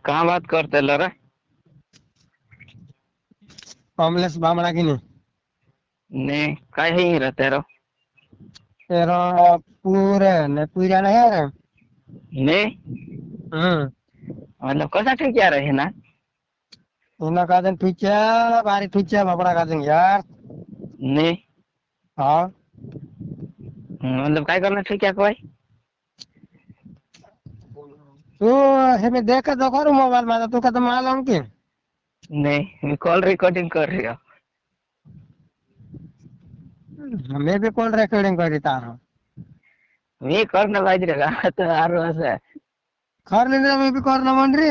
कहाँ बात करते लो रे? कमलेश बामणा की नहीं ने कहीं रहते रहो? तेरा पूरे ने पूरा नहीं है रे। ने हम्म मतलब कसा ठीक क्या रहे ना? इना का दिन पीछे बारी पीछे बाबड़ा का दिन यार। ने हाँ मतलब काय करना ठीक क्या कोई? तू हमें देखा तो करू मोबाइल में तू का तो मालूम की ने मैं कॉल रिकॉर्डिंग कर रही हूँ। मैं भी कॉल रिकॉर्डिंग करी तारा मैं करना बाज रहेगा तो आरो ऐसा कर लेने मैं भी करना मन रही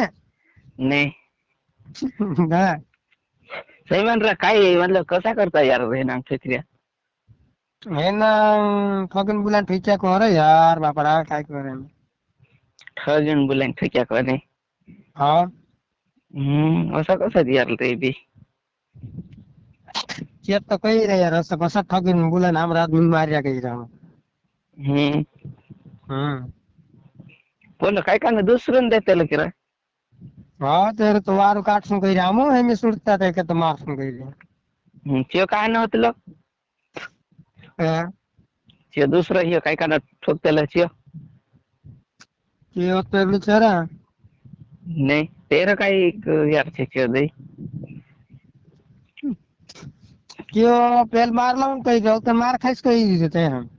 ने है। सही मान रहा काय मतलब कसा करता यार रे नाम ठीक है? है ना फकिंग बुलान पीछे को रे यार बापड़ा काय करे। ठगन बुलाएं ठीक क्या कोई नहीं? हाँ ऐसा कसा यार रे भी? चेत तो कही रे यार ऐसा बस फकिंग बुलान हम रात में मारिया कही रहा हूँ। हम्म हम्म बोलो काय करना दूसरों ने देते लग रहा? हाँ तेरे तो वारू काट सुन कही रहा हूँ हमें सुनता था कि तो मार सुन कही क्यों कहा ना होते लोग? रहा चियो दूसरा ही काय करना ठोकते लग चियो? कि होते बेचारा नहीं तेरा काय यार चियो दे? क्यों पेल मार लो कही रहा तो मार खाइस कही देते हैं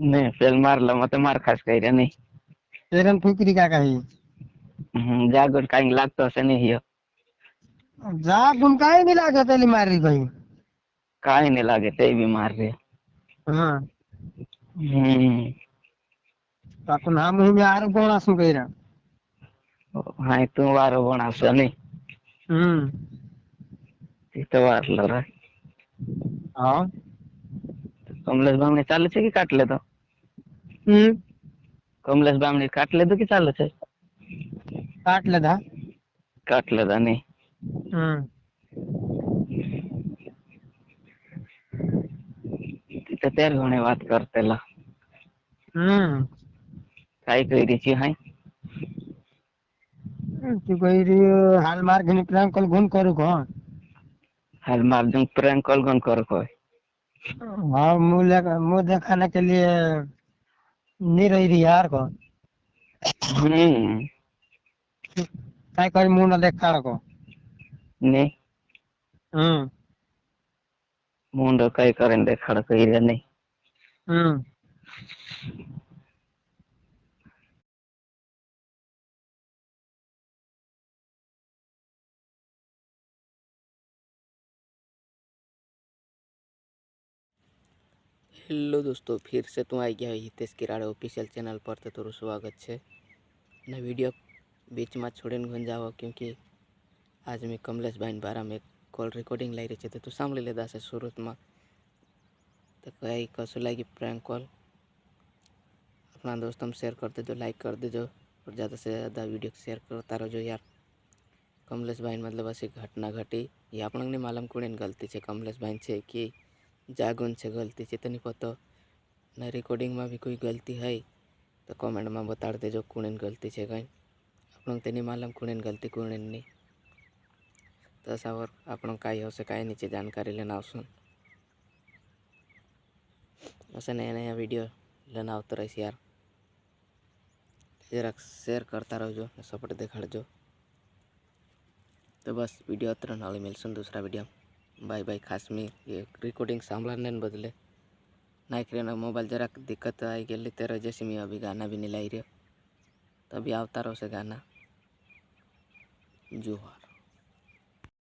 नहीं फेल मार लो मत मार खास कही रहा नहीं। तेरन फुकरी का कही जागोन काही लागतो असं नाही जा गुन काय नहीं लागे तेली मारी कही काय नाही लागे ते भी मार रहे. हाँ हम्म अपन हम ही में आर गोणा सुन कही रहा हाय तू वारो बनावशो नहीं हम्म तिथं वारलं रे. हाँ कमलेश बामणे चालू છે કે કાટ લેતો? हम्म કમલેશ બામણે કાટ લેતો કે ચાલુ છે? काट ले था કાટ લેતા નહીં. हम्म तिथं तेर घणे વાત કરतेલા हम्म काय કરી છે हाय तू कही रही हाल मार के निकला कल घूम करू कौन हाल मार दूं प्रेंक कॉल कौन कर कोई? हाँ मुंह दिखाने के लिए नहीं रही रही यार को हम्म काय करी मुंह ना देखा को नहीं हम्म मुंडो काय કરીને દેખાડ કરી રહ્યા નહીં. हम्म हेलो दोस्तों, फिर से तुम आई गया हितेश किराड़े ऑफिशियल चैनल पर तो तारू स्वागत है ने वीडियो बीच में छोड़ीने घन जाओ क्योंकि आज मैं कमलेश भाई बारा में कॉल रिकॉर्डिंग लाई रही है तो सांभी लीधा से सूरत में तो कई कसु लगी प्रैंक कॉल अपना दोस्तों में शेयर कर दीजिए, लाइक कर दीजिए और ज़्यादा से ज़्यादा वीडियो शेयर करता रहो यार. कमलेश भाई मतलब ऐसी घटना घटी ये अपन ने मालूम कोने गलती है कमलेश भाई से कि जागोन से गलती है तो नहीं पता ने रिकॉर्डिंग में भी कोई गलती है तो कमेंट में बता देजो कोने गलती है कहीं अपन तेनी मालूम कोने गलती कोने नहीं तो सावर अपन कई हो कई नीचे जानकारी लेना आवसुन ऐसे नया नया वीडियो लेना आवत रहीश यार. जरा शेयर करता रहो सपोर्ट देखाड़ो तो बस वीडियो अत्र नाले मिलसुन दूसरा वीडियो. Bye bye. खास में ये रिकॉर्डिंग सांभने बदले नाइक मोबाइल जरा दिक्कत आई गई तेरे जैसे मैं अभी गाना भी नहीं लाई रहा तो अभी आवता रहो से गाना जोहार.